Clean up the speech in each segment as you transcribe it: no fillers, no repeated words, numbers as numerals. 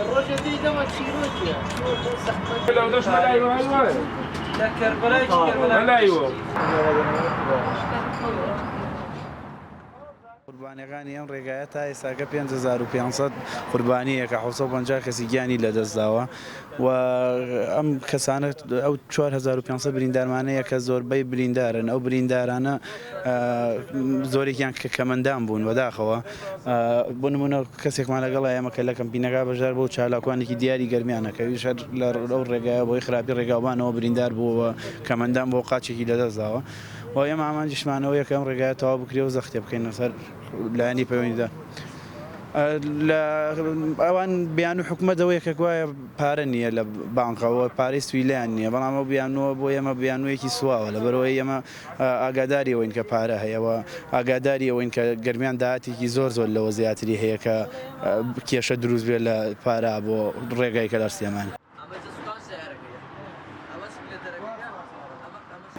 الرجل دي دمك شيروتيا لو دش ملايو هالواي لا كربلاء كربلاء ملايو قوربانیەکانی ئەم ڕێگایە تا ئێستاکە 5500 قوربانیە کە 750 کەسی گیانی لەدەستداوە و ئەم کەسانە ئەو 4500 بریندارمانەیە کە زۆربەی بریندارن ئەو بریندارانە زۆرێکیان کە کەمەندان بوون بەداخەوە بۆ نمونە کەسێکمان لەگەڵ ئێمە کە لە کەمپینەکە بەشدار بۆ چالاکوانێکی دیاری گەرمیانەکەویش هەر لەو ڕێگایە بۆی خراپی ڕێگاوبانەوە بریندار بووەوە کەمەندان بۆ قاچێکی لەدەستداوە و ئێمە ئامانجیشمانەوە یەکەم ڕێگایە تەواو بکرێ و زەختێ بکەینە سەر لایەنی پەیوەندیدا لە ئەوان بیان و حکومەتەوەی کە گوایە پارە نییە لە بانقەوە پارەی سویلیان نییە بەڵام ئەو بیانەوە بۆ ئێمە بیانوەیەکی سواوە لەبەرەوەی ئێمە ئاگاداریەوەین کە پارە هەیەەوە ئاگاداریەوەین کە گەرمیان داهاتێکی زۆر لەوە زیاتری هەیە کە کێشە دروست بێت لە پارە بۆ ڕێگای کەلارسیەمان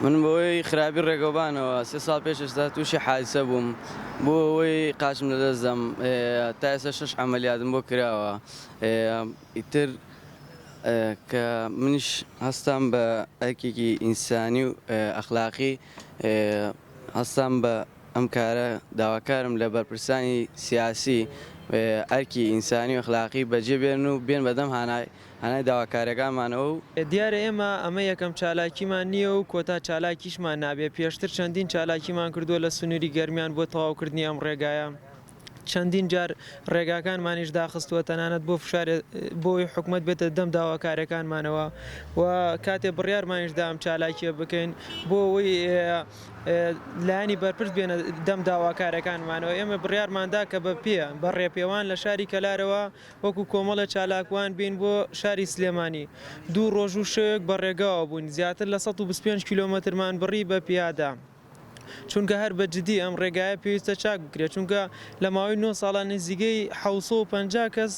من بۆی خراپی ڕێگەوبانەوە 3 ساڵ پێشدا تووشی حادسە بووم بۆ ئەوەی قاچم لەدەستدەم تا ئێستا 6 عەمەلیاتم بۆ کراوە ئیتر کە منیش هەستام بە ئەرکێکی ئینسانی و ئەخلاقی هەستام بە ئەم کارە داواکارم لە بەرپرسانی سیاسی ئەرکی ئینسانی و ئەخلاقی بەجێ بێن و بێن بەدەم هەنای داواکارەکانمانەوە و دیارە ئێمە ئەمە یەکەم چالاکیمان نییە و کۆتا چالاکیشمان نابێ پێشتر چەندین چالاکیمان کردووە لە سنووری گەرمیان بۆ تەواوکردنی ئەم ڕێگایە چەندین جار ڕێگاکانمانیش داخستووە تەنانەت بۆ بۆی حکومت بێتە دەم داواکارەکانمانەوە و کاتێ بڕیارمانیشدا ئەم چالاکیە بکەین بۆ ئەوەی لایەنی بەرپرس بێنە دەم داواکارەکانمانەوە ئێمە بڕیارماندا کە بە پێ بە ڕێپێوان لە شاری کەلارەوە وەکو کۆمەڵە چالاکوان بین بۆ شاری سلێمانی 2 ڕۆژ و شەیەک بە ڕێگاوە بوون زیاتر لە 125 کیلۆمەترمان بڕی بە پیادا چونکە هەر بە جددی ئەم ڕێگایە پێویستە چاک بکرێت چونکە لە ماوەی 9 ساڵان نزیگەی 750 کەس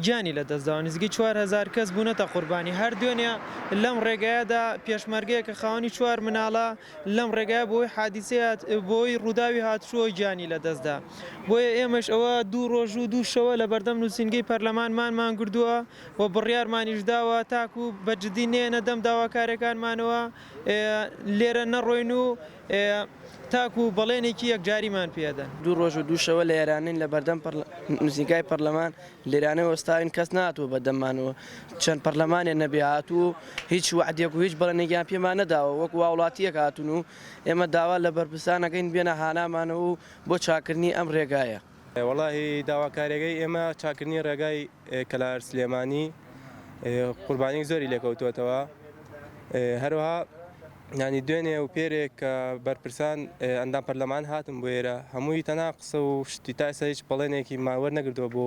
گیانی لەدەستداوە نزیگەی 4000 کەس بوونەتە قوربانی هەر دوێنێ لەم ڕێگایەدا پێشمەرگەیە کە خاوەنی 4 مناڵە لەم ڕێگایە بۆی حادیسەیە بۆی ڕووداوی هاتووە گیانی لەدەستدا بۆیە ئێمەش ئەوە 2 ڕۆژ و 2 شەوە لە بەردەم نووسینگەی پەرلەمانمان کردووە و بڕیارمانیشداوە تاکو بە جددی نێنە دەم داواکارەکانمانەوە لێرە نەڕۆین و تاکو بەڵێنێکی یەکجاریمان پێدەن 2 ڕۆژ و 2 شەوە لە ئێرانین لە بەردەم نووسینگای پەرلەمان لێرانەوە وەستاوین کەس ناتوە بەدەممانەوە چەند پەرلەمانێ نەبێ و هیچ وعدێک و هیچ بەڵێنێکیان پێمان نەداوە وەکو وڵاتیەک هاتون و ئێمە داوا لە بەرپرسانەکەین بێنە هانامانەوە و بۆ چاکردنی ئەم ڕێگایە وەڵاهی داواکاریەکەی ئێمە چاکردنی ڕێگای کەلار سلێمانی قوربانیی زۆری لێکەوتوێتەوە هەروەها ینی دوێنێ و پێرێک کە بەرپرسان ئەندام پەرلەمان هاتم بۆ ئێرە هەمووی تەنا قسە و شتی تا ئێستا هیچ بەڵێنێکی ماوەەر نەگردووە بۆ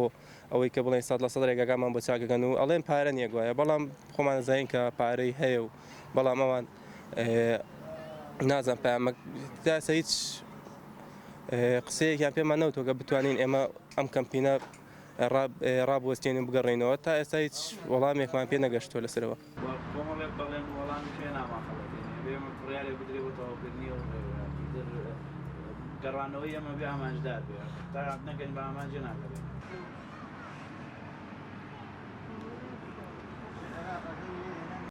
ئەوەی کە بڵێن 100% ڕێگاکانمان بۆ چاکەکەن و ئەڵێن پارە نییە گوایە بەڵام خۆمان زانین کە پارەی هەیە و بەڵام ئەوان نازان پامە تا ئێستا هیچ قسەیەکیان پێمان نەوتوە کە بتوانین ئێمە ئەم کەمپینە ڕابوەستێن و بگەڕێنەوە تا ئێستا هیچ وەڵامێکمان پێ نەگەشتووە لەسەرەوە بدري وتوكلني وقرانوية ما بيها ماجدار بيها نقل بها ماجنا